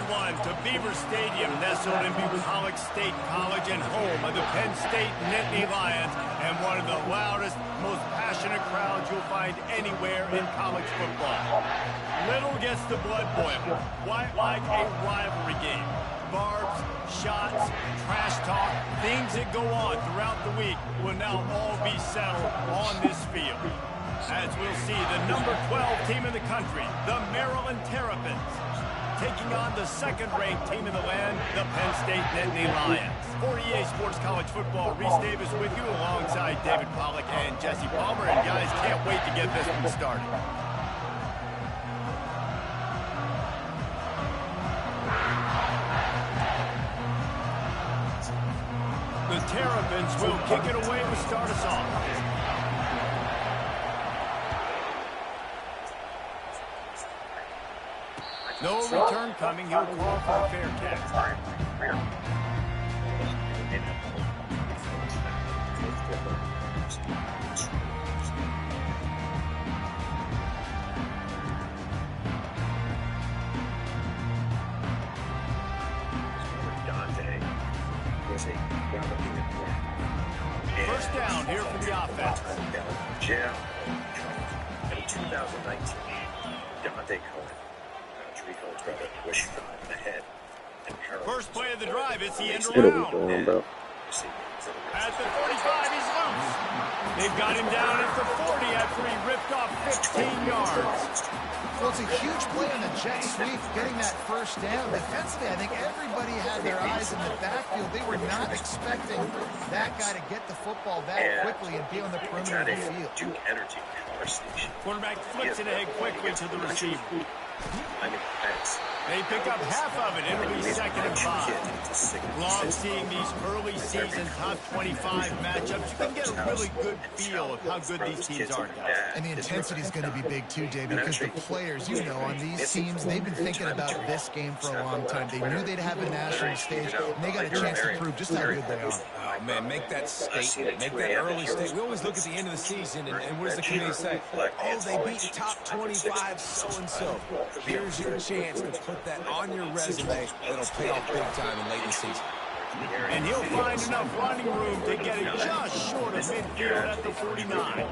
everyone, to Beaver Stadium, nestled in Bucolic State College and home of the Penn State Nittany Lions, and one of the loudest, most passionate crowds you'll find anywhere in college football. Little gets the blood boiling, quite like a rivalry game. Barbs, shots, trash talk, things that go on throughout the week will now all be settled on this field. As we'll see, the number 12 team in the country, the Maryland Terrapins, taking on the second-ranked team in the land, the Penn State Nittany Lions. For EA Sports College Football, Reese Davis with you alongside David Pollack and Jesse Palmer. And guys, can't wait to get this one started. The Terrapins will kick it away to start us off. No return coming. He'll call for a fair catch. First down here for the offense. In 2019, Dante Cohen. First play of the drive, it's the end around. At the 45, he's loose. They've got him down at the 40 after he ripped off 15 yards. Well, it's a huge play on the jet sweep, getting that first down. Defensively, I think everybody had their eyes in the backfield. They were not expecting that guy to get the football that quickly and be on the perimeter of the field. Duke Energy Power Station. Quarterback flips it ahead quickly to the receiver. They pick up half of it. It'll be second and 5. Love seeing these early season top 25 matchups. You can get a really good feel of how good these teams are, guys. And the intensity is going to be big too, David, because the players, you know, on these teams, they've been thinking about this game for a long time. They knew they'd have a national stage, and they got a chance to prove just how good they are. Oh, man, make that statement. Make that early statement. We always look at the end of the season, and what does the committee say? Oh, they beat the top 25 so-and-so. Here's your chance to put that on your resume that'll pay off big time in late in the season. And he'll find enough running room to get it just short of midfield at the 49.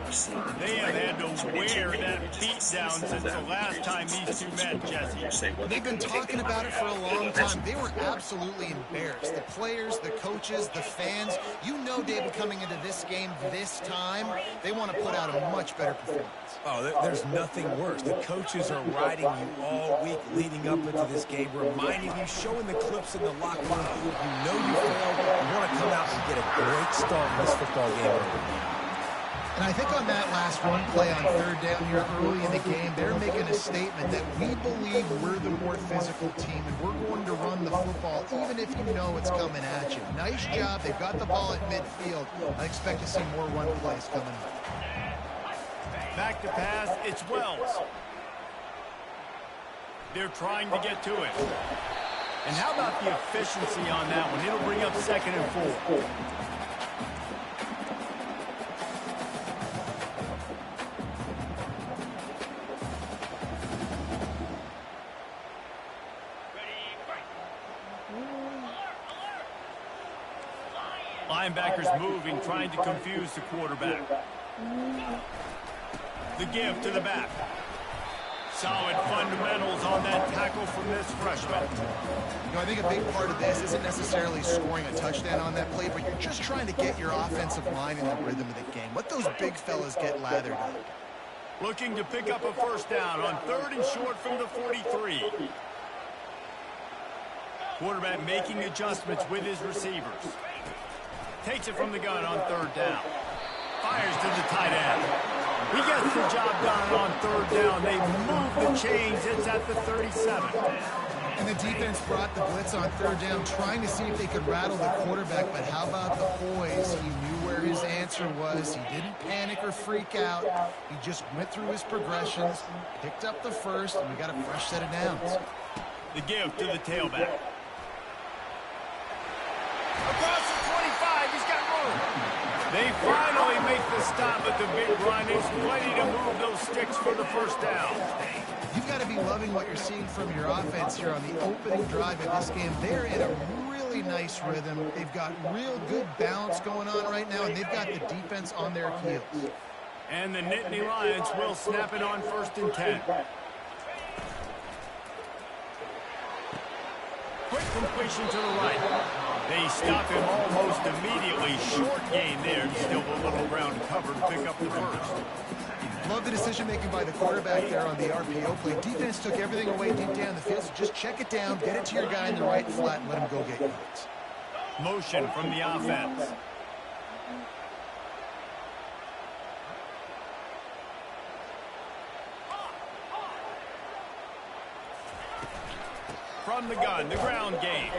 They have had to wear that beat down since the last time these two met, Jesse. They've been talking about it for a long time. They were absolutely embarrassed. The players, the coaches, the fans. You know, David, coming into this game this time, they want to put out a much better performance. Oh, there's nothing worse. The coaches are riding you all week leading up into this game, reminding you, showing the clips in the locker room. You know you failed. You want to come out and get a great start in this football game. And I think on that last run play on third down here early in the game, they're making a statement that we believe we're the more physical team, and we're going to run the football even if you know it's coming at you. Nice job. They've got the ball at midfield. I expect to see more run plays coming up. Back to pass, it's Wells. They're trying to get to it. And how about the efficiency on that one? It'll bring up second and 4. Linebackers moving, trying to confuse the quarterback. The give to the back. Solid fundamentals on that tackle from this freshman. You know, I think a big part of this isn't necessarily scoring a touchdown on that play, but you're just trying to get your offensive line in the rhythm of the game. Let those big fellas get lathered up. Looking to pick up a first down on third and short from the 43. Quarterback making adjustments with his receivers. Takes it from the gun on third down. Fires to the tight end. He gets the job done on third down. They move the chains. It's at the 37. And the defense brought the blitz on third down, trying to see if they could rattle the quarterback. But how about the poise? He knew where his answer was. He didn't panic or freak out. He just went through his progressions, picked up the first, and we got a fresh set of downs. The give to the tailback. Across the 25, he's got room. They finally make the stop at the big run. He's ready to move those sticks for the first down. You've got to be loving what you're seeing from your offense here on the opening drive of this game. They're in a really nice rhythm. They've got real good balance going on right now, and they've got the defense on their heels. And the Nittany Lions will snap it on 1st and 10. Quick completion to the right. They stop him almost immediately. Short gain there. Still a little ground cover to pick up the first. Love the decision-making by the quarterback there on the RPO play. Defense took everything away deep down the field, so just check it down, get it to your guy in the right flat, and let him go get yards. Motion from the offense. From the gun, the ground game.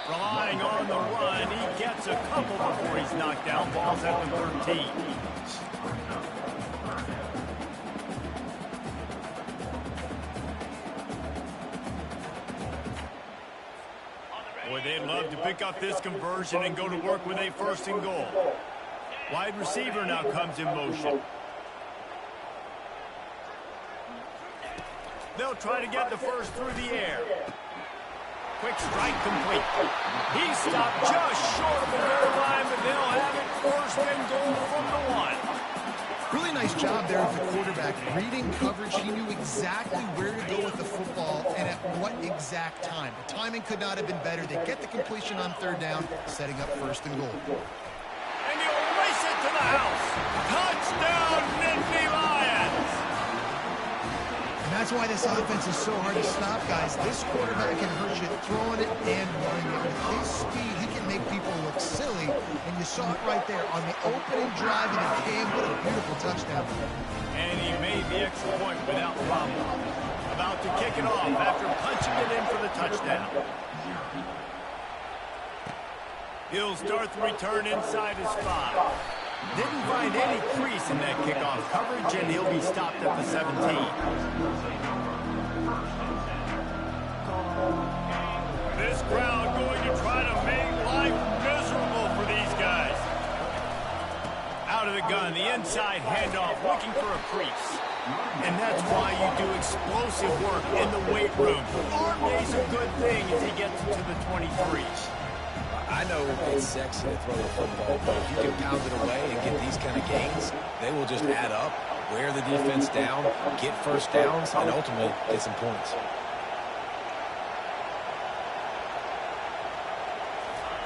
Relying on the run, he gets a couple before he's knocked down. Ball's at the 13. Boy, they'd love to pick up this conversion and go to work with a 1st and goal. Wide receiver now comes in motion. They'll try to get the first through the air. Quick strike complete. He stopped just short of the goal line, but they'll have it 1st and goal from the 1. Really nice job there of the quarterback. Reading coverage, he knew exactly where to go with the football and at what exact time. The timing could not have been better. They get the completion on 3rd down, setting up 1st and goal. And he'll race it to the house. Touchdown, Nittany Lions! And that's why this offense is so hard to stop, guys. This quarterback can hurt you throwing it and running it. With his speed, he can make people look silly. And you saw it right there on the opening drive of the game. What a beautiful touchdown. And he made the extra point without problem. About to kick it off after punching it in for the touchdown. He'll start the return inside his 5. Didn't find any crease in that kickoff coverage, and he'll be stopped at the 17. This crowd going to try to make life miserable for these guys. Out of the gun, the inside handoff, looking for a crease. And that's why you do explosive work in the weight room. Arm day's a good thing as he gets to the 23. I know it's sexy to throw the football, but if you can pound it away and get these kind of gains, they will just add up, wear the defense down, get 1st downs, and ultimately get some points.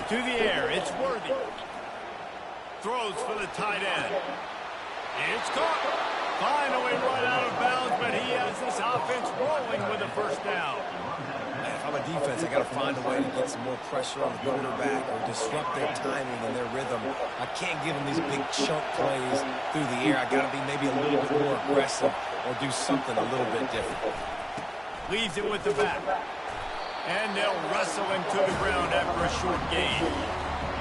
To the air, it's Worthy. Throws for the tight end. It's caught. Finally run out of bounds, but he has this offense rolling with a 1st down. If I'm a defense, I got to find a way to get some more pressure on the quarterback or disrupt their timing and their rhythm. I can't give them these big chunk plays through the air. I got to be maybe a little bit more aggressive or do something a little bit different. Leaves it with the back. And they'll wrestle him to the ground after a short gain.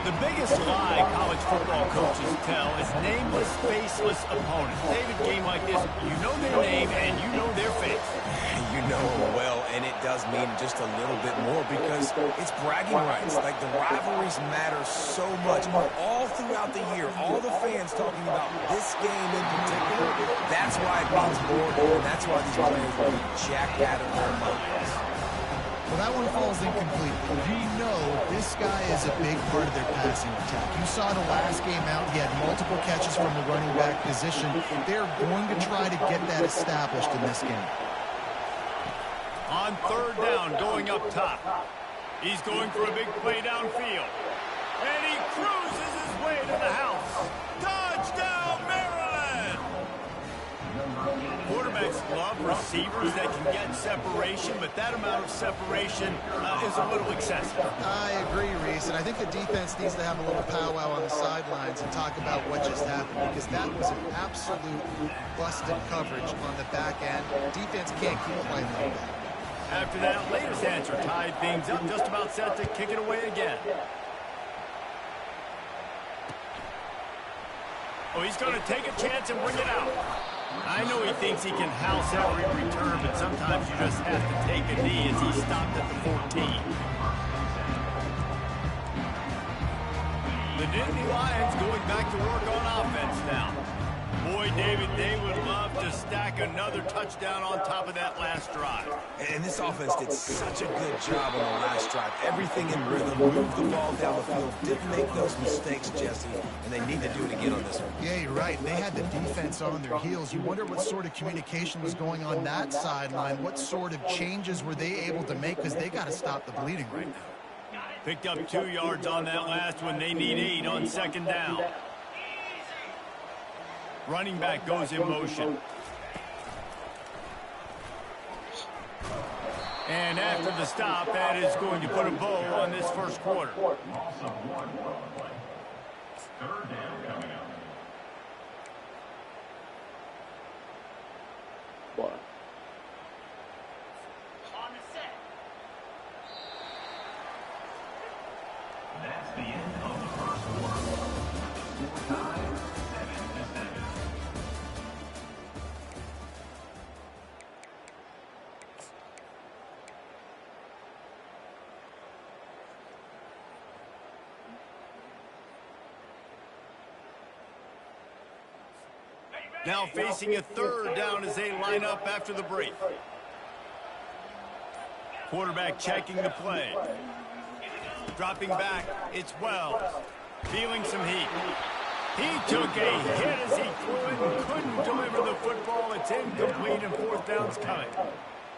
The biggest lie college football coaches tell is nameless, faceless opponents. David, game like this, you know their name and you know their face. You know them well, and it does mean just a little bit more because it's bragging rights. Like, the rivalries matter so much. All throughout the year, all the fans talking about this game in particular, that's why it means more, and that's why these players will be jacked out of their minds. Well, that one falls incomplete. You know this guy is a big part of their passing attack. You saw the last game out. He had multiple catches from the running back position. They're going to try to get that established in this game. On 3rd down, going up top. He's going for a big play downfield. And he cruises his way to the house. Touchdown, Maryland! Quarterbacks love receivers that can get separation, but that amount of separation is a little excessive. I agree, Reese, and I think the defense needs to have a little powwow on the sidelines and talk about what just happened, because that was an absolute busted coverage on the back end. Defense can't keep playing like that. After that latest answer tied things up, just about set to kick it away again. Oh, he's going to take a chance and bring it out. I know he thinks he can house every return, but sometimes you just have to take a knee as he stopped at the 14. The Nittany Lions going back to work on offense now. Boy, David, they would love to stack another touchdown on top of that last drive. And this offense did such a good job on the last drive. Everything in rhythm, moved the ball down the field, didn't make those mistakes, Jesse, and they need to do it again on this one. Yeah, you're right. They had the defense on their heels. You wonder what sort of communication was going on that sideline. What sort of changes were they able to make, because they got to stop the bleeding right now. Picked up 2 yards on that last one. They need 8 on second down. Running back goes in motion. And after the stop, that is going to put a bow on this first quarter. That's the end of the first quarter. Score time, 7-7. Now facing a third down as they line up after the break. Quarterback checking the play. Dropping back, it's Wells. Feeling some heat. He took a hit as he threw it and couldn't deliver the football. It's incomplete and fourth down's coming.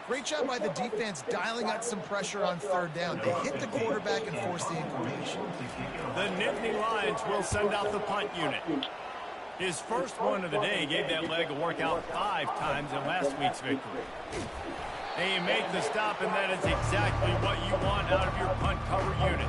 Great job by the defense dialing out some pressure on third down. They hit the quarterback and forced the incompletion. The Nittany Lions will send out the punt unit. His first one of the day gave that leg a workout 5 times in last week's victory. They make the stop, and that is exactly what you want out of your punt cover unit.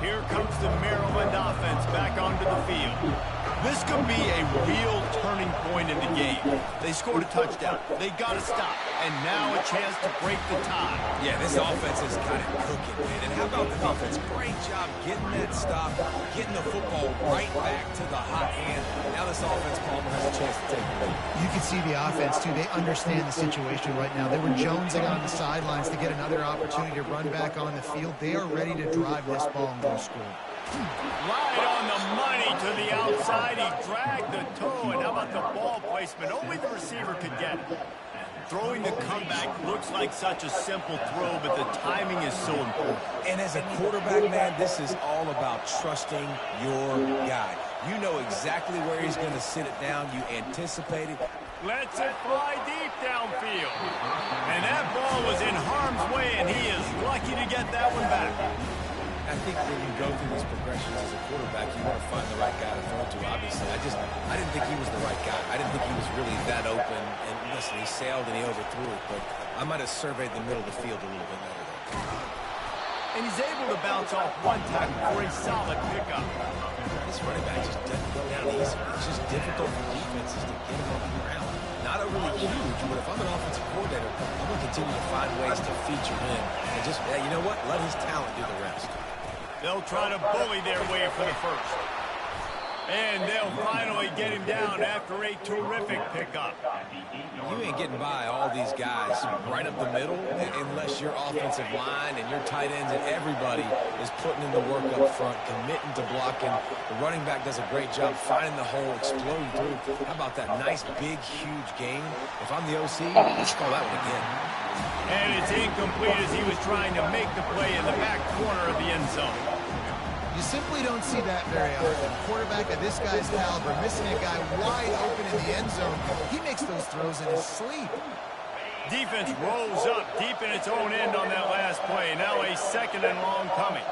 Here comes the Maryland offense back onto the field. This could be a real turning point in the game. They scored a touchdown. They got to stop. And now a chance to break the tie. Yeah, this offense is kind of cooking, man. And how about the defense? Great job getting that stop, getting the football right back to the hot hand. Now this offense, Palmer, has a chance to take the lead. You can see the offense, too. They understand the situation right now. They were jonesing on the sidelines to get another opportunity to run back on the field. They are ready to drive this ball and go score. Right on the money to the outside. He dragged the toe. And how about the ball placement? Only the receiver could get it. Throwing the comeback looks like such a simple throw, but the timing is so important. And as a quarterback, man, this is all about trusting your guy. You know exactly where he's going to sit it down. You anticipate it. Lets it fly deep downfield. And that ball was in harm's way, and he is lucky to get that one back. I think when you go through these progressions as a quarterback, you want to find the right guy to throw to, obviously. I didn't think he was the right guy. I didn't think he was really that open. And listen, he sailed and he overthrew it, but I might have surveyed the middle of the field a little bit better there. And he's able to bounce off one tackle for a solid pickup. This running back just doesn't go down easy. It's just difficult for defenses to get him on the ground. Not overly huge, but if I'm an offensive coordinator, I'm going to continue to find ways to feature him. And just, yeah, you know what? Let his talent do the rest. They'll try to bully their way for the first. And they'll finally get him down after a terrific pickup. You ain't getting by all these guys right up the middle unless your offensive line and your tight ends and everybody is putting in the work up front, committing to blocking. The running back does a great job finding the hole, exploding through. How about that nice, big, huge gain? If I'm the OC, let's call that one again. And it's incomplete as he was trying to make the play in the back corner of the end zone. You simply don't see that very often. Quarterback of this guy's caliber missing a guy wide open in the end zone. He makes those throws in his sleep. Defense rolls up deep in its own end on that last play. Now a second and long coming.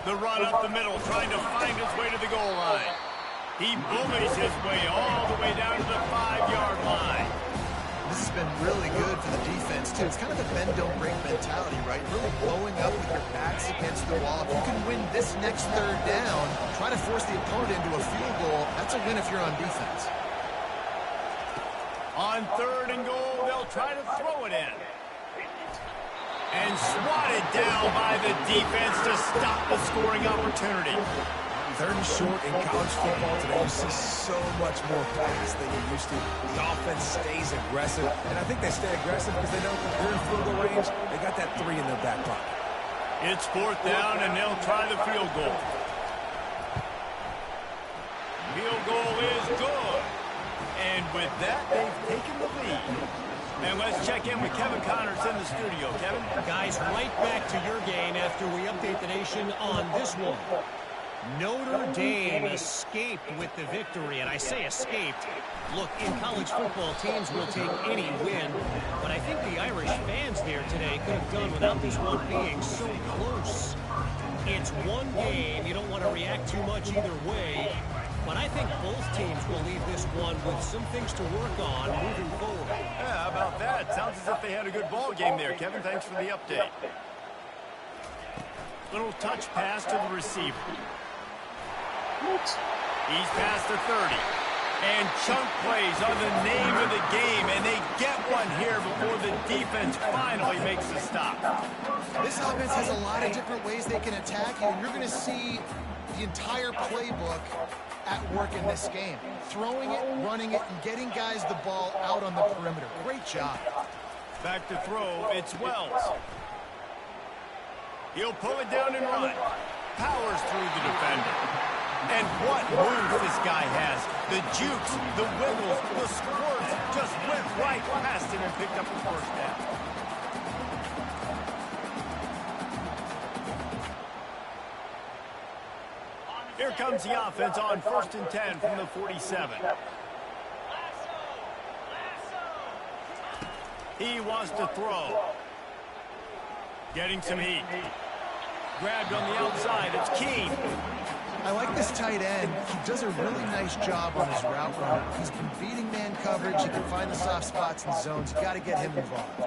The run up the middle, trying to find his way to the goal line. He bullies his way all the way down to the 5-yard line. This has been really good for the defense, too. It's kind of a bend-don't-break mentality, right? Really blowing up with your backs against the wall. If you can win this next third down, try to force the opponent into a field goal, that's a win if you're on defense. On third and goal, they'll try to throw it in. And swatted down by the defense to stop the scoring opportunity. Third and short in college football today, you see so much more pass than you used to. The offense stays aggressive, and I think they stay aggressive because they know they're in field goal range. They got that 3 in their back pocket. It's 4th down, and they'll try the field goal. Field goal is good. And with that, they've taken the lead. And let's check in with Kevin Connors in the studio. Kevin? Guys, right back to your game after we update the nation on this one. Notre Dame escaped with the victory, and I say escaped. Look, in college football, teams will take any win, but I think the Irish fans there today could have done without this one being so close. It's one game. You don't want to react too much either way, but I think both teams will leave this one with some things to work on moving forward. Yeah, how about that? Sounds as if they had a good ball game there. Kevin, thanks for the update. Little touch pass to the receiver. He's past the 30. And chunk plays are the name of the game, and they get one here before the defense finally makes a stop. This offense has a lot of different ways they can attack you, and you're going to see the entire playbook at work in this game. Throwing it, running it, and getting guys the ball out on the perimeter. Great job. Back to throw, it's Wells. He'll pull it down and run. Powers through the defender. And what moves this guy has. The jukes, the wiggles, the squirts just went right past him and picked up his first down. Here comes the offense on 1st and 10 from the 47. He wants to throw. Getting some heat. Grabbed on the outside. It's Keene. I like this tight end. He does a really nice job on his route running. He's been beating man coverage. He can find the soft spots and zones. You got to get him involved.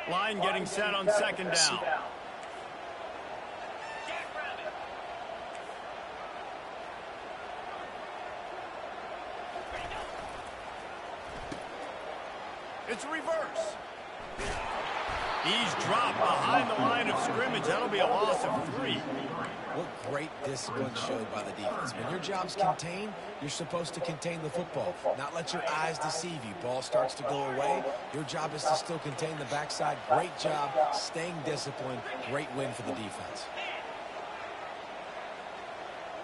Line getting set on 2nd down. It's reverse. He's dropped behind the line of scrimmage. That'll be a loss of 3. What great discipline showed by the defense. When your job's contained, you're supposed to contain the football, not let your eyes deceive you. Ball starts to go away. Your job is to still contain the backside. Great job staying disciplined. Great win for the defense.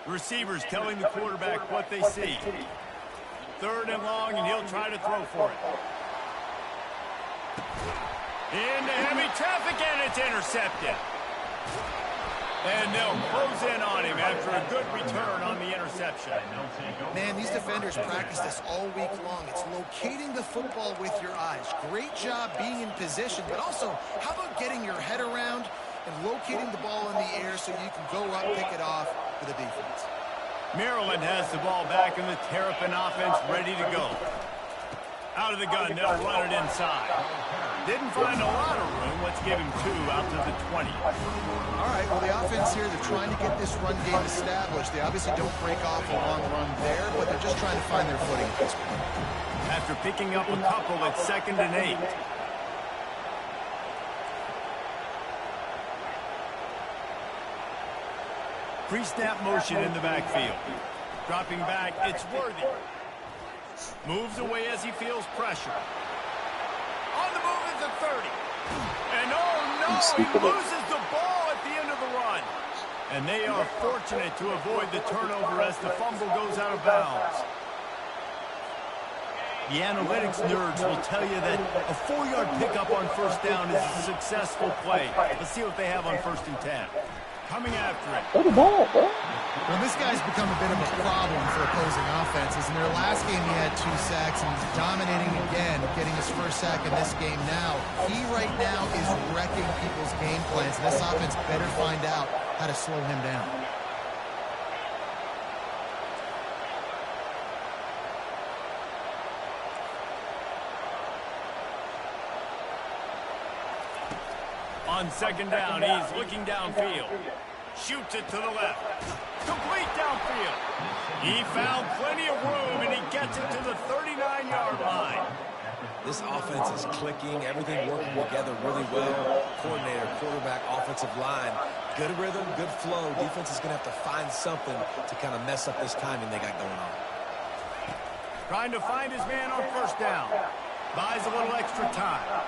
Receivers telling the quarterback what they see. 3rd and long, and he'll try to throw for it. Into heavy traffic, and it's intercepted. And they'll close in on him after a good return on the interception. Man, these defenders practice this all week long. It's locating the football with your eyes. Great job being in position, but also, how about getting your head around and locating the ball in the air so you can go up, pick it off for the defense. Maryland has the ball back, and the Terrapin offense ready to go. Out of the gun, they'll run it inside. Didn't find a lot of room. Let's give him 2 out to the 20. All right, well, the offense here, they're trying to get this run game established. They obviously don't break off a long run there, but they're just trying to find their footing at this point. After picking up a couple at 2nd and 8. Pre-snap motion in the backfield. Dropping back, it's Worthy. Moves away as he feels pressure. On the move is the 30. And oh no, he loses the ball at the end of the run. And they are fortunate to avoid the turnover as the fumble goes out of bounds. The analytics nerds will tell you that a 4-yard pickup on 1st down is a successful play. Let's see what they have on 1st and 10. Coming after it. Well, this guy's become a bit of a problem for opposing offenses. In their last game, he had 2 sacks, and he's dominating again, getting his first sack in this game now. He right now is wrecking people's game plans, and this offense better find out how to slow him down. On 2nd down, he's looking downfield. Shoots it to the left. Complete downfield. He found plenty of room, and he gets it to the 39-yard line. This offense is clicking, everything working together really well. Coordinator, quarterback, offensive line, good rhythm, good flow. Defense is going to have to find something to kind of mess up this timing they got going on. Trying to find his man on first down. Buys a little extra time.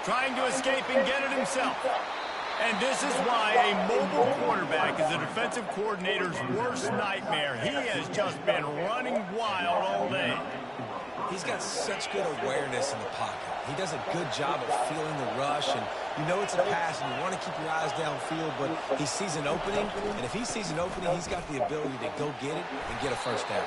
Trying to escape and get it himself. And this is why a mobile quarterback is a defensive coordinator's worst nightmare. He has just been running wild all day. He's got such good awareness in the pocket. He does a good job of feeling the rush, and you know it's a pass, and you want to keep your eyes downfield, but he sees an opening, and if he sees an opening, he's got the ability to go get it and get a first down.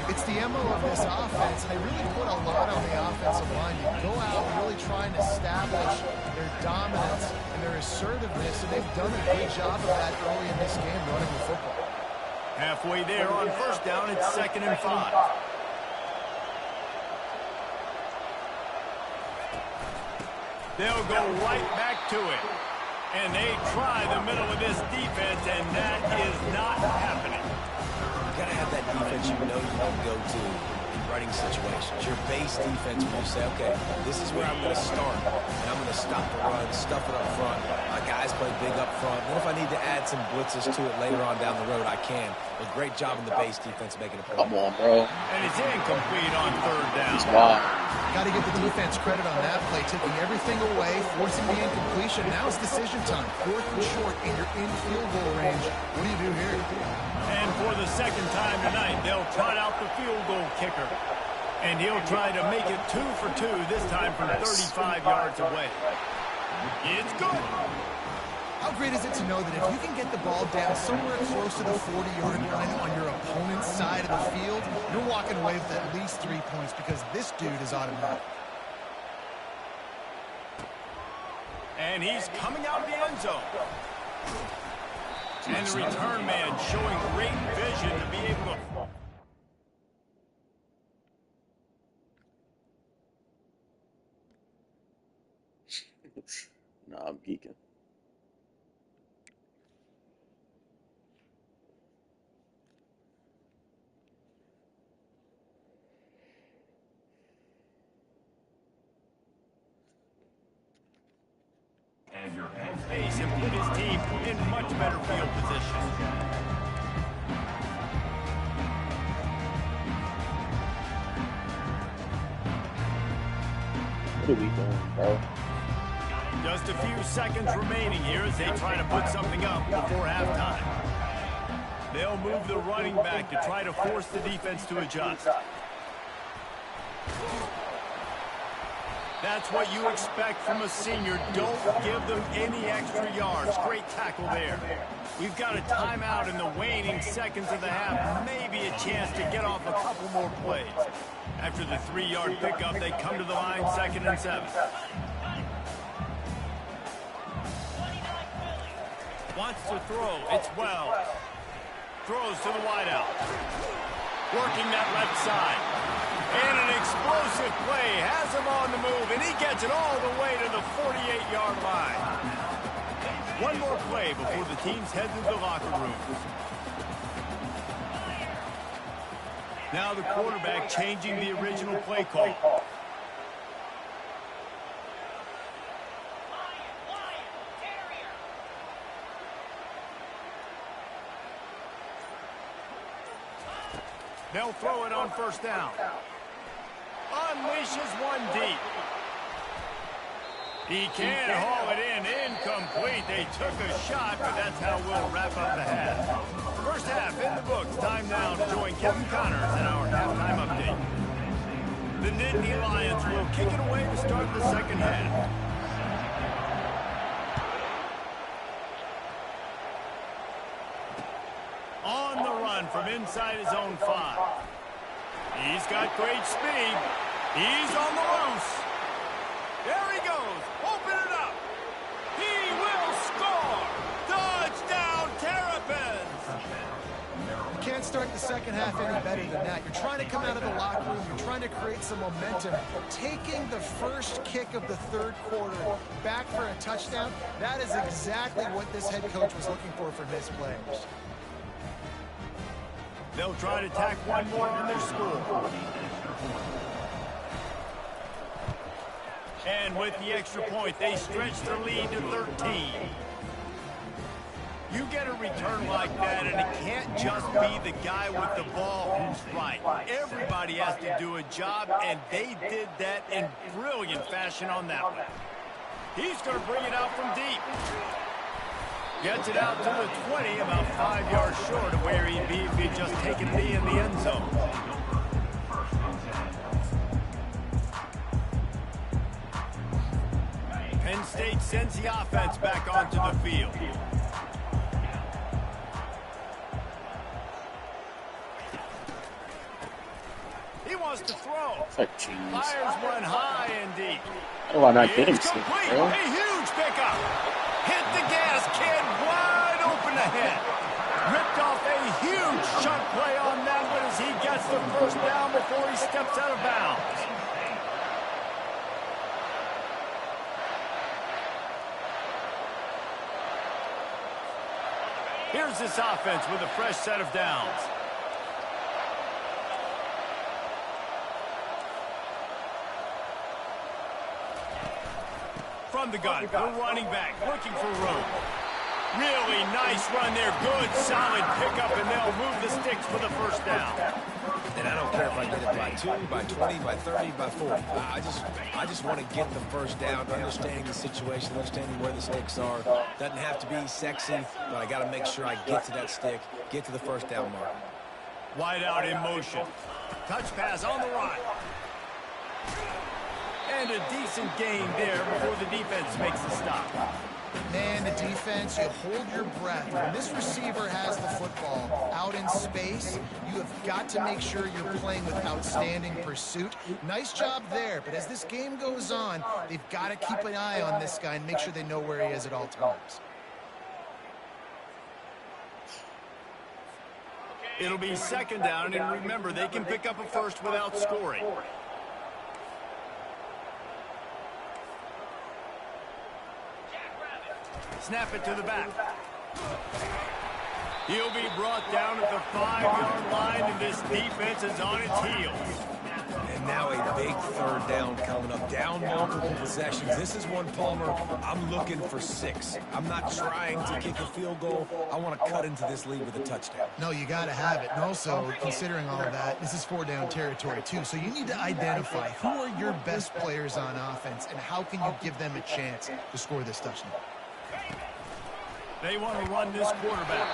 It's the MO of this offense, and they really put a lot on the offensive line. You go out really trying to establish their dominance and their assertiveness, and they've done a good job of that early in this game running the football. Halfway there on first down, it's 2nd and 5. They'll go right back to it. And they try the middle of this defense, and that is not happening. You got to have that defense you know you can go to in running situations. Your base defense where you say, okay, this is where I'm going to start, and I'm going to stop the run, stuff it up front. My guys play big up front. Then if I need to add some blitzes to it later on down the road, I can. But great job in the base defense making a play. Come on, bro. And it's incomplete on 3rd down. He's wild. Got to give the defense credit on that play, taking everything away, forcing the incompletion. Now it's decision time. 4th and short, and you're in field goal range. What do you do here? And for the 2nd time tonight, they'll trot out the field goal kicker. And he'll try to make it 2 for 2, this time from 35 yards away. It's good. How great is it to know that if you can get the ball down somewhere close to the 40-yard line on your opponent's side of the field, you're walking away with at least 3 points because this dude is automatic. And he's coming out of the end zone. And the return man showing great vision to be able to... Nah, I'm geeking. And your Pace and put his team in much better field position. What are we doing, bro? Just a few seconds remaining here as they try to put something up before halftime. They'll move the running back to try to force the defense to adjust. That's what you expect from a senior. Don't give them any extra yards. Great tackle there. We've got a timeout in the waning seconds of the half. Maybe a chance to get off a couple more plays. After the 3-yard pickup, they come to the line, 2nd and 7. Wants to throw. It's Wells. Throws to the wideout. Working that left side. And an explosive play. Has him on the move, and he gets it all the way to the 48-yard line. One more play before the teams head to the locker room. Now the quarterback changing the original play call. They'll throw it on first down. Unleashes one deep. He can't haul it in. Incomplete. They took a shot, but that's how we'll wrap up the half. First half in the books. Time now to join Kevin Connors in our halftime update. The Nittany Lions will kick it away to start the second half. On the run from inside his own 5. He's got great speed. He's on the loose. There he goes. Open it up. He will score. Touchdown, Terrapins. You can't start the second half any better than that. You're trying to come out of the locker room. You're trying to create some momentum. Taking the first kick of the third quarter back for a touchdown, that is exactly what this head coach was looking for from his players. They'll try to tack one more in their score. And with the extra point, they stretch the lead to 13. You get a return like that, and it can't just be the guy with the ball who's right. Everybody has to do a job, and they did that in brilliant fashion on that one. He's going to bring it out from deep. Gets it out to the 20, about 5 yards short of where he'd be if he'd just taken me in the end zone. Penn State sends the offense back onto the field. He wants to throw. Fires one high and deep. Oh, I'm not getting It's sick, complete. bro. A huge pickup. Hit the gas, kid. Wide open ahead. Ripped off a huge chunk play on that one as he gets the first down before he steps out of bounds. Here's this offense with a fresh set of downs. From the gun, the running back looking for room. Really nice run there. Good, solid pickup, and they'll move the sticks for the first down. And I don't care if I get it by 2, by 20, by 30, by 40. I just want to get the first down, understanding the situation, understanding where the sticks are. Doesn't have to be sexy, but I got to make sure I get to that stick, get to the first down mark. Wide out in motion. Touch pass on the run. And a decent gain there before the defense makes the stop. Man, the defense, you hold your breath. When this receiver has the football out in space, you have got to make sure you're playing with outstanding pursuit. Nice job there, but as this game goes on, they've got to keep an eye on this guy and make sure they know where he is at all times. It'll be second down, and remember, they can pick up a first without scoring. Snap it to the back. He'll be brought down at the 5-yard line, and this defense is on its heels. And now a big third down coming up. Down multiple possessions. This is one, Palmer, I'm looking for 6. I'm not trying to kick a field goal. I want to cut into this lead with a touchdown. No, you got to have it. And also, considering all of that, this is 4-down territory, too. So you need to identify who are your best players on offense and how can you give them a chance to score this touchdown. They want to run this quarterback.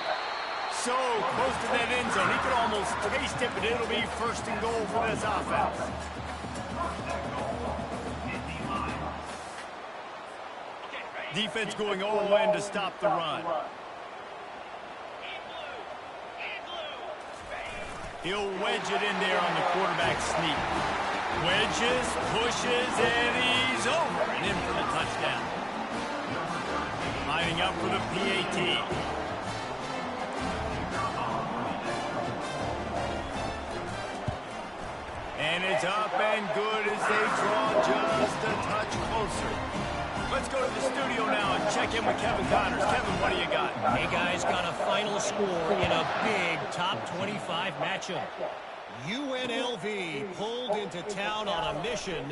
So close to that end zone. He could almost taste it, but it'll be first and goal for this offense. Defense going all in to stop the run. He'll wedge it in there on the quarterback sneak. Wedges, pushes, and he's over and in for the touchdown. Lining up for the PAT. And it's up and good as they draw just a touch closer. Let's go to the studio now and check in with Kevin Connors. Kevin, what do you got? Hey, guys, got a final score in a big top 25 matchup. UNLV pulled into town on a mission,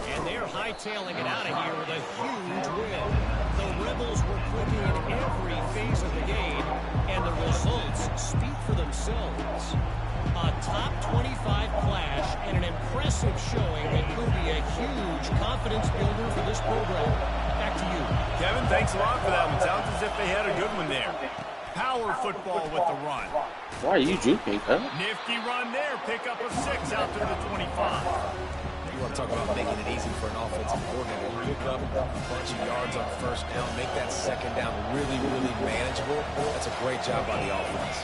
and they're hightailing it out of here with a huge win. The Rebels were clicking in every phase of the game, and the results speak for themselves. A top 25 clash and an impressive showing that could be a huge confidence builder for this program. Back to you. Kevin, thanks a lot for that one. Sounds as if they had a good one there. Power football with the run. Why are you juking, huh? Nifty run there. Pick up a 6 out to the 25. You want to talk about making it easy for an offensive coordinator. You pick up a bunch of yards on first down, make that second down really, really manageable. That's a great job by the offense.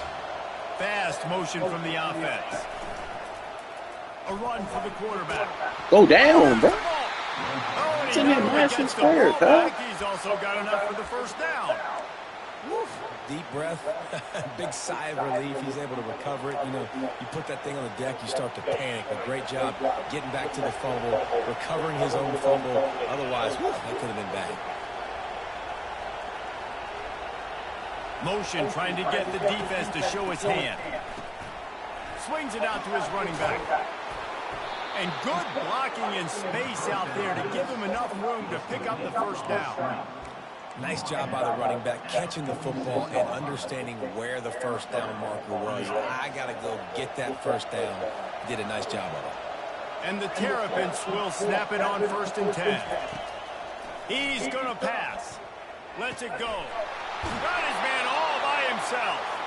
Fast motion from the offense. A run for the quarterback. Go down, bro. Oh, It's in there, Madison Square, huh? He's also got enough for the first down. Deep breath, big sigh of relief. He's able to recover it. You know, you put that thing on the deck, you start to panic. A great job getting back to the fumble, recovering his own fumble. Otherwise, that could have been bad. Motion trying to get the defense to show his hand. Swings it out to his running back. And good blocking in space out there to give him enough room to pick up the first down. Nice job by the running back, catching the football and understanding where the first down marker was. I got to go get that first down. He did a nice job of it. And the Terrapins will snap it on 1st and 10. He's going to pass. Lets it go. Got his man all by himself.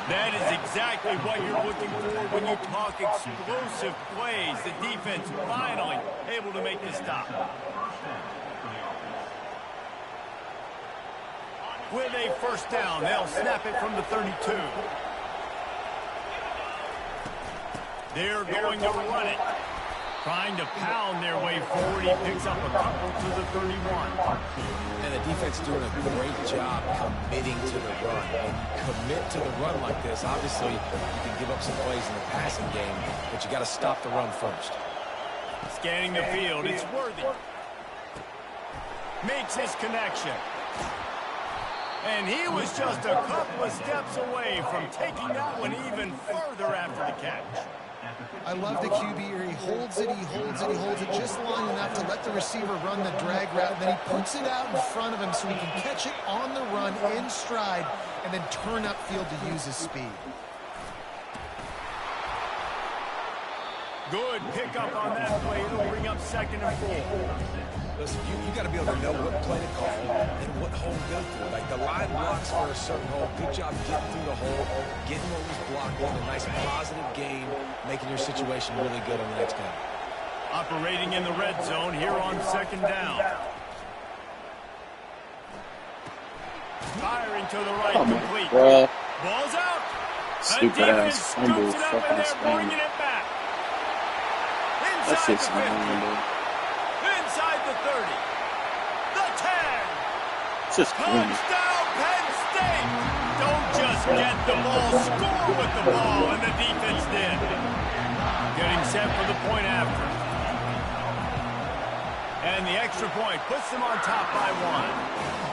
That is exactly what you're looking for when you talk explosive plays. The defense finally able to make the stop. With a first down, they'll snap it from the 32. They're going to run it. Trying to pound their way forward. He picks up a couple to the 31. And the defense doing a great job committing to the run. And commit to the run like this. Obviously, you can give up some plays in the passing game, but you got to stop the run first. Scanning the field, it's Worthy. Makes his connection. And he was just a couple of steps away from taking that one even further after the catch. I love the QB here. He holds it, he holds it, he holds it just long enough to let the receiver run the drag route. And then he puts it out in front of him so he can catch it on the run in stride and then turn upfield to use his speed. Good pickup on that play. It'll bring up 2nd and 4. Listen, you got to be able to know what play to call and what hole to go through. Like, the line blocks for a certain hole. Good job getting through the hole, getting what was blocked in. A nice positive game, making your situation really good on the next down. Operating in the red zone here on 2nd down. Firing to the right, complete. Ball's out. Stupid ass fumble, fucking spam. Bringing it back. That's Inside it, the 50. Inside the 30. The 10. Just clean. Touchdown, Penn State. Don't just get the ball, score with the ball, and the defense did. Getting set for the point after. And the extra point puts them on top by 1.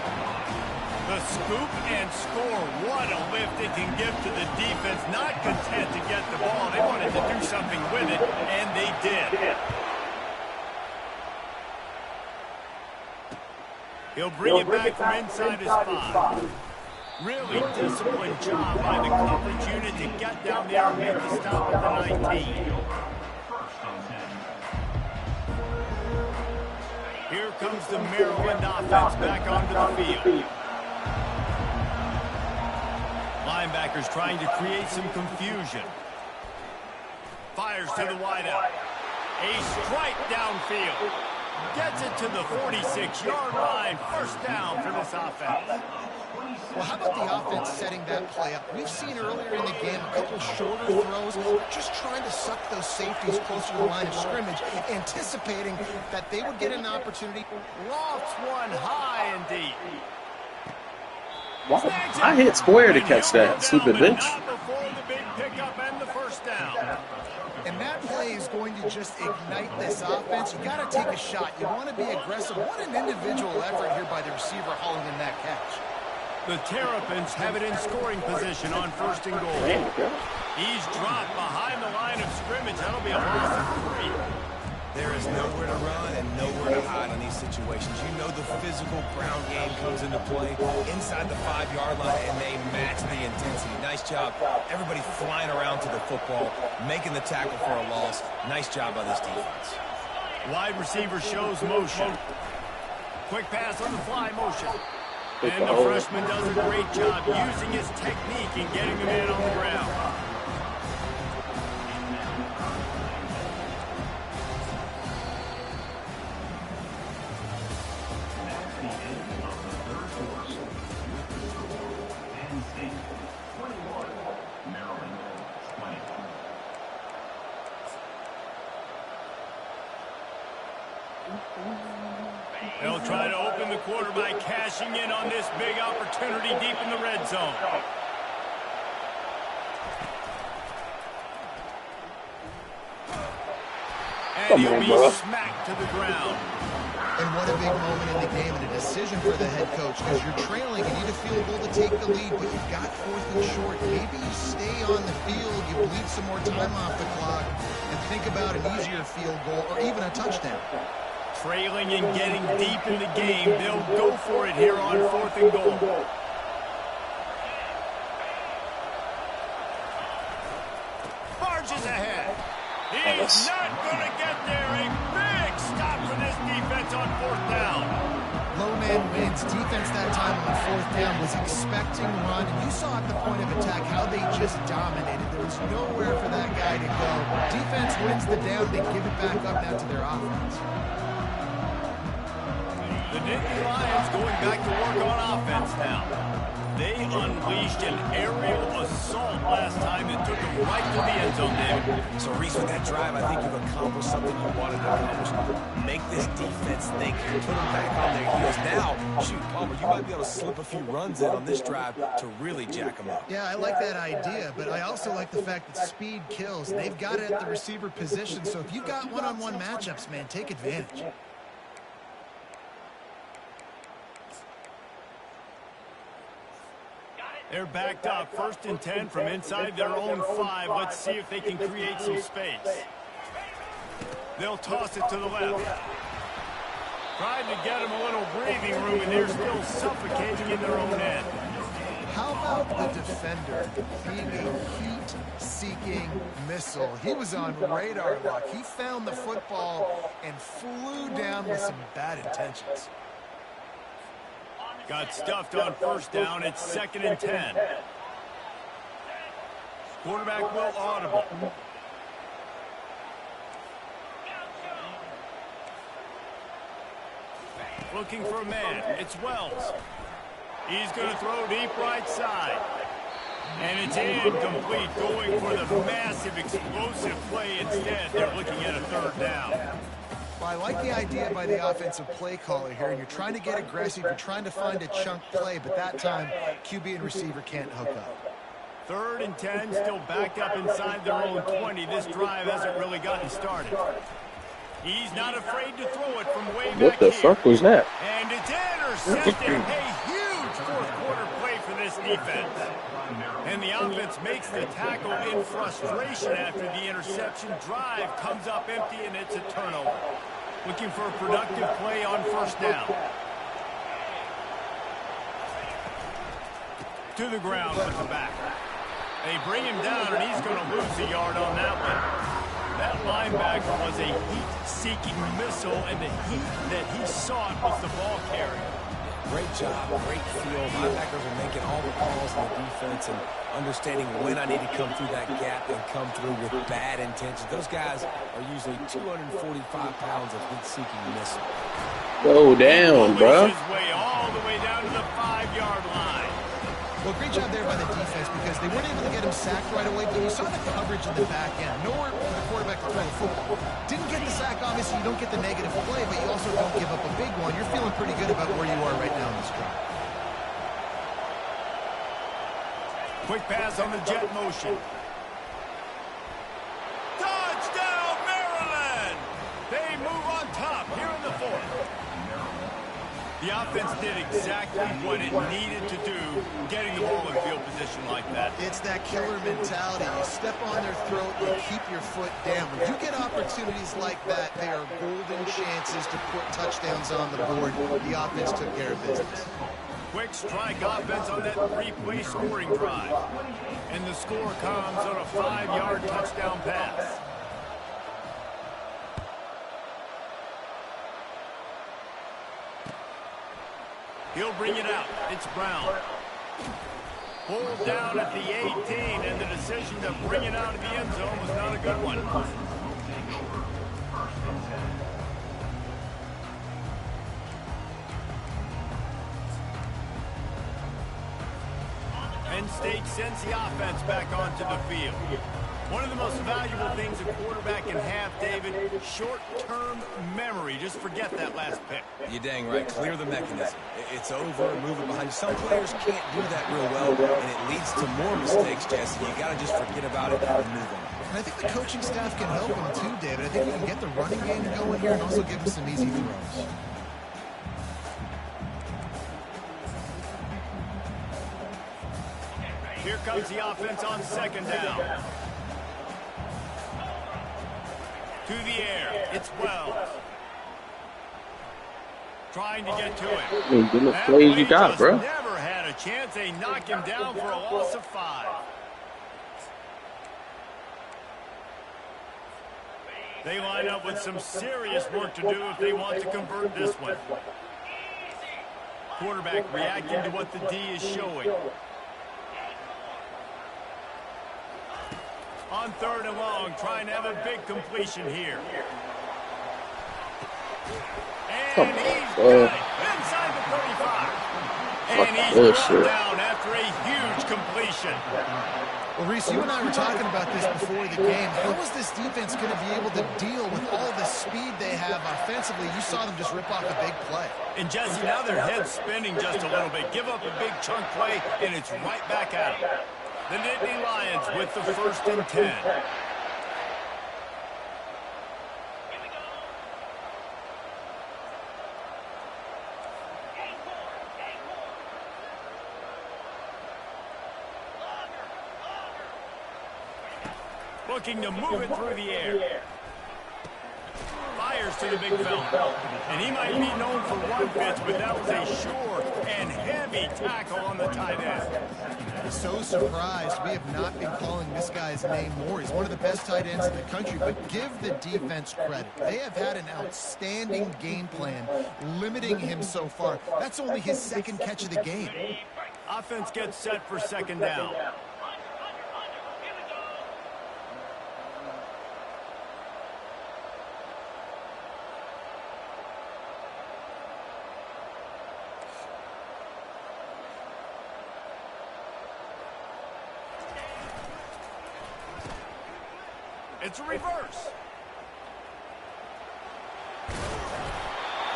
The scoop and score. What a lift it can give to the defense. Not content to get the ball. They wanted to do something with it, and they did. He'll bring it back from inside his 5. Really disciplined job by the coverage unit to get down there and make the stop at the 19. Here comes the Maryland offense back onto the field. Linebackers trying to create some confusion. Fires to the wideout. A strike downfield. Gets it to the 46-yard line. First down for this offense. Well, how about the offense setting that play up? We've seen earlier in the game a couple shorter throws, just trying to suck those safeties closer to the line of scrimmage, anticipating that they would get an opportunity. Lofts one high and deep. Wow. I hit square to catch that, stupid bitch. Not before the big pickup and the first down. And that play is going to just ignite this offense. You got to take a shot. You want to be aggressive. What an individual effort here by the receiver hauling in that catch. The Terrapins have it in scoring position on 1st and goal. He's dropped behind the line of scrimmage. That'll be a loss of 3. There is nowhere to run and nowhere to hide in these situations. You know the physical ground game comes into play inside the 5-yard line, and they match the intensity. Nice job. Everybody flying around to the football, making the tackle for a loss. Nice job by this defense. Wide receiver shows motion. Quick pass on the fly motion. And the freshman does a great job using his technique and getting the man on the ground. They'll try to open the quarter by cashing in on this big opportunity deep in the red zone. And he'll be smacked to the ground. And what a big moment in the game and a decision for the head coach, because you're trailing, you need a field goal to take the lead, but you've got 4th and short. Maybe you stay on the field, you bleed some more time off the clock, and think about an easier field goal or even a touchdown. Trailing and getting deep in the game, they'll go for it here on 4th and goal. Marches ahead. He's not going to get there. A big stop for this defense on 4th down. Low man wins. Defense that time on 4th down was expecting run, and you saw at the point of attack how they just dominated. There was nowhere for that guy to go. Defense wins the down. They give it back up now to their offense. The Nittany Lions going back to work on offense now. They unleashed an aerial assault last time that took them right to the end zone, David. So, Reese, with that drive, I think you've accomplished something you wanted to accomplish. Make this defense think, put them back on their heels. Now, shoot, Palmer, you might be able to slip a few runs in on this drive to really jack them up. Yeah, I like that idea, but I also like the fact that speed kills. They've got it at the receiver position, so if you've got one-on-one matchups, man, take advantage. They're backed up. 1st and 10 from inside their own 5. Let's see if they can create some space. They'll toss it to the left. Trying to get them a little breathing room, and they're still suffocating in their own end. How about the defender being a heat-seeking missile? He was on radar lock. He found the football and flew down with some bad intentions. Got stuffed on 1st down. It's 2nd and 10. Quarterback will audible. Looking for a man. It's Wells. He's going to throw deep right side. And it's incomplete, going for the massive explosive play instead. They're looking at a 3rd down. Well, I like the idea by the offensive play caller here, and you're trying to get aggressive, you're trying to find a chunk play, but that time, QB and receiver can't hook up. 3rd and 10, still backed up inside their own 20. This drive hasn't really gotten started. He's not afraid to throw it from way back here. What the fuck was that? And it's intercepted. A huge 4th quarter play for this defense. And the offense makes the tackle in frustration after the interception. Drive comes up empty, and it's a turnover. Looking for a productive play on 1st down. To the ground with the back. They bring him down, and he's going to lose a yard on that one. That linebacker was a heat-seeking missile, and the heat that he sought was the ball carrier. Great job, great feel. Linebackers are making all the calls in the defense and understanding when I need to come through that gap and come through with bad intentions. Those guys are usually 245 pounds of heat-seeking missile. Go down, bro. His way all the way down to the 5-yard line. Well, great job there by the defense because they weren't able to get him sacked right away, but you saw the coverage in the back end. Nowhere for the quarterback to throw the football. Didn't get the sack, obviously. You don't get the negative play, but you also don't give up a big one. You're feeling pretty good about where you are right now in this drive. Quick pass on the jet motion. Touchdown, Maryland! They move on top here in the 4th. The offense did exactly what it needed to do, getting the ball in field position like that. It's that killer mentality. You step on their throat, you keep your foot down. When you get opportunities like that, they are golden chances to put touchdowns on the board. The offense took care of business. Quick strike offense on that 3-play scoring drive. And the score comes on a 5-yard touchdown pass. He'll bring it out. It's Brown. Pulled down at the 18, and the decision to bring it out of the end zone was not a good one. Penn State sends the offense back onto the field. One of the most valuable things a quarterback can have, David, short-term memory. Just forget that last pick. You're dang right. Clear the mechanism. It's over, move it behind you. Some players can't do that real well, and it leads to more mistakes, Jesse. You got to just forget about it and move on. And I think the coaching staff can help him too, David. I think you can get the running game going here and also give him some easy throws. Here comes the offense on second down. To the air. It's Wells. Trying to get to it. You get the plays you got, bro. Never had a chance. They knock him down for a loss of 5. They line up with some serious work to do if they want to convert this one. Quarterback reacting to what the D is showing. On 3rd and long, trying to have a big completion here. And he's got it inside the 35. And he's brought down after a huge completion. Well, Reese, you and I were talking about this before the game. How is this defense going to be able to deal with all the speed they have offensively? You saw them just rip off a big play. And, Jesse, now their head's spinning just a little bit. Give up a big chunk play, and it's right back at them. The Nittany Lions with the 1st and 10. Looking to move it through the air. Fires to the big fella. And he might be known for one pitch, but that was a sure and heavy tackle on the tight end. So surprised we have not been calling this guy's name more. He's one of the best tight ends in the country, but give the defense credit. They have had an outstanding game plan limiting him so far. That's only his 2nd catch of the game. Offense gets set for 2nd down. It's a reverse.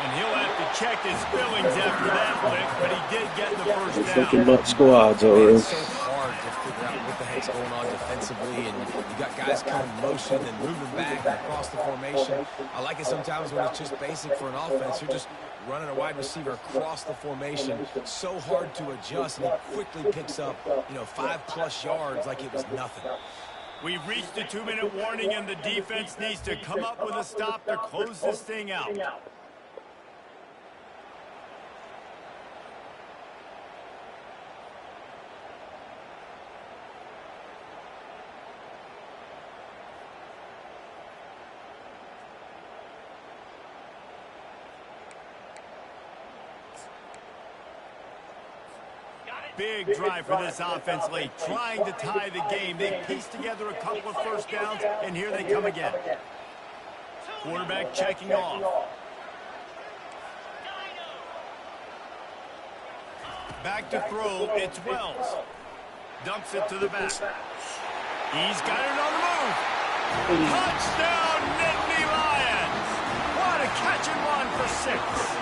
And he'll have to check his feelings after that flick, but he did get the 1st down. Thinking about squads already. It's so hard to figure out what the heck's going on defensively, and you got guys coming motion and moving back and across the formation. I like it sometimes when it's just basic for an offense. You're just running a wide receiver across the formation. So hard to adjust, and he quickly picks up, 5+ yards like it was nothing. We've reached the 2-minute warning, and the defense needs to come up with a stop to close this thing out. Big drive for this offense late, trying to tie the game. They pieced together a couple of 1st downs, and here they come again. Quarterback checking off. Back to throw, it's Wells. Dumps it to the back. He's got it on the move. Touchdown, Nittany Lions! What a catch and run for 6.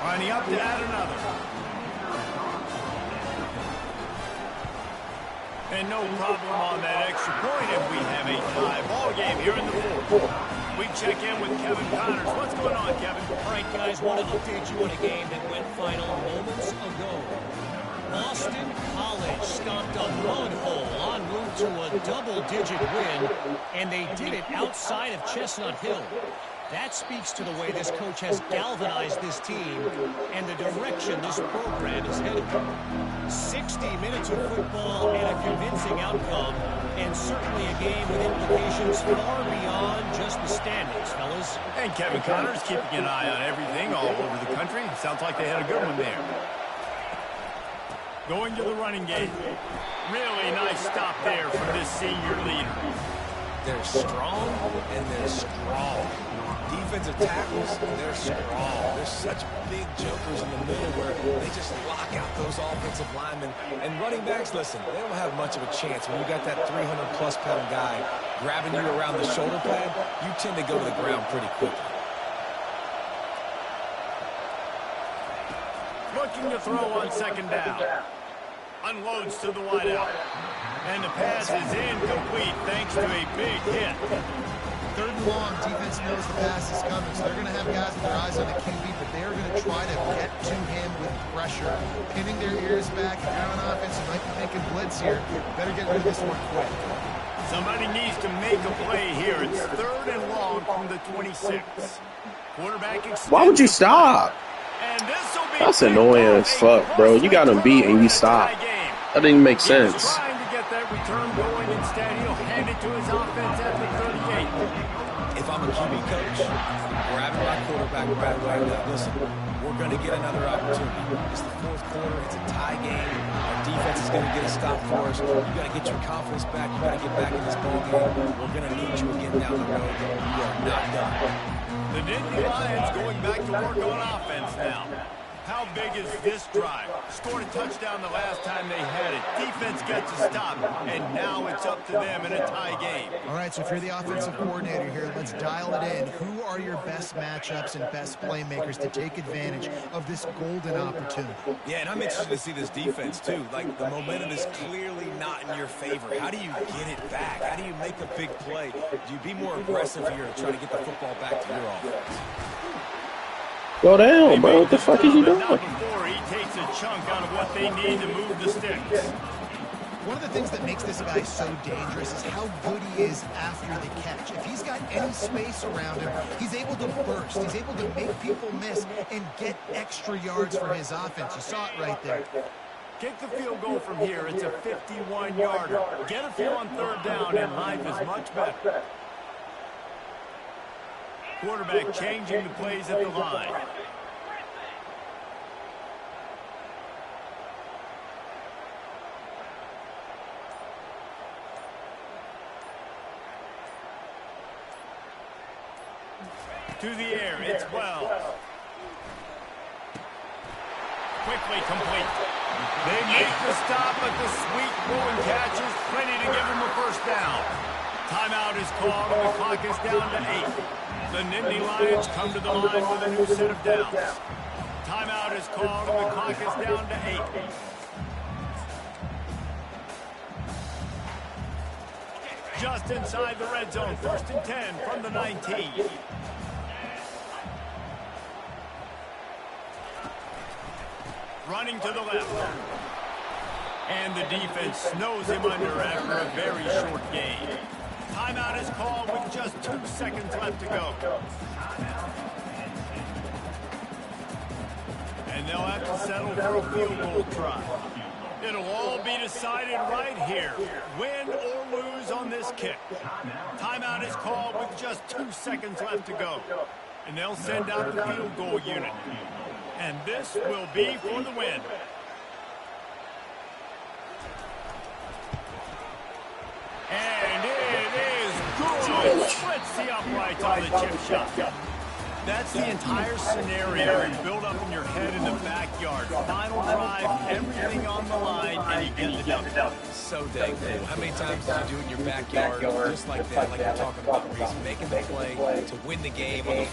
Lining up to add another. And no problem on that extra point, and we have a tie ball game here in the 4th. We check in with Kevin Connors. What's going on, Kevin? All right, guys, want to update you on a game that went final moments ago. Boston College stopped a mud hole en route to a double-digit win, and they did it outside of Chestnut Hill. That speaks to the way this coach has galvanized this team and the direction this program is headed. 60 minutes of football and a convincing outcome, and certainly a game with implications far beyond just the standings, fellas. And Kevin Connors keeping an eye on everything all over the country. Sounds like they had a good one there. Going to the running game. Really nice stop there from this senior leader. They're strong, and they're strong. Defensive tackles, they're strong. There's such big jokers in the middle where they just lock out those offensive linemen. And running backs, listen, they don't have much of a chance. When you got that 300+ pound guy grabbing you around the shoulder pad, you tend to go to the ground pretty quickly. Looking to throw on 2nd down. Unloads to the wideout. And the pass is incomplete thanks to a big hit. 3rd and long, defense knows the pass is coming, so they're going to have guys with their eyes on the QB, but they're going to try to get to him with pressure, pinning their ears back. If you're on offense, you might be thinking blitz here. Better get rid of this one quick. Somebody needs to make a play here. It's 3rd and long from the 26. Quarterback extends. Why would you stop? And this'll be That's annoying as fuck, bro. You got him beat and you stop. That didn't make sense. He's trying to get that return going. Instead, he'll hand it to his offense at the 38. If I'm a QB coach, grabbing my quarterback right away. Now, listen, we're going to get another opportunity. It's the 4th quarter. It's a tie game. Our defense is going to get a stop for us. You got to get your confidence back. You got to get back in this ball game. We're going to need you again down the road. You are not done. The Nittany Lions going back to work on offense now. How big is this drive? Scored a touchdown the last time they had it. Defense gets a stop, and now it's up to them in a tie game. All right, so if you're the offensive coordinator here, let's dial it in. Who are your best matchups and best playmakers to take advantage of this golden opportunity? Yeah, and I'm interested to see this defense, too. Like, the momentum is clearly not in your favor. How do you get it back? How do you make a big play? Do you be more aggressive here to try to get the football back to your offense? Go down, bro. What the fuck is he doing? Not before he takes a chunk out of what they need to move the sticks. One of the things that makes this guy so dangerous is how good he is after the catch. If he's got any space around him, he's able to burst. He's able to make people miss and get extra yards for his offense. You saw it right there. Kick the field goal from here. It's a 51-yarder. Get a few on 3rd down, and life is much better. Quarterback changing the plays at the line. To the air, it's Wells. Quickly complete. They make the stop, but the sweet throwing catch is plenty to give him a 1st down. Timeout is called, and the clock is down to 8. The Nittany Lions come to the line with a new set of downs. Timeout is called, and the clock is down to 8. Just inside the red zone, 1st and 10 from the 19. Running to the left. And the defense snows him under after a very short game. Timeout is called with just 2 seconds left to go. And they'll have to settle for a field goal try. It'll all be decided right here. Win or lose on this kick. Timeout is called with just 2 seconds left to go. And they'll send out the field goal unit. And this will be for the win. And it is good. Splits the uprights on the chip shot. That's the entire scenario you build up in your head in the backyard. Final drive, everything on the line, and you get the dub. So dang cool. How many times did you do it in your backyard? Just like that, like you're talking about, Reese, making the play to win the game on the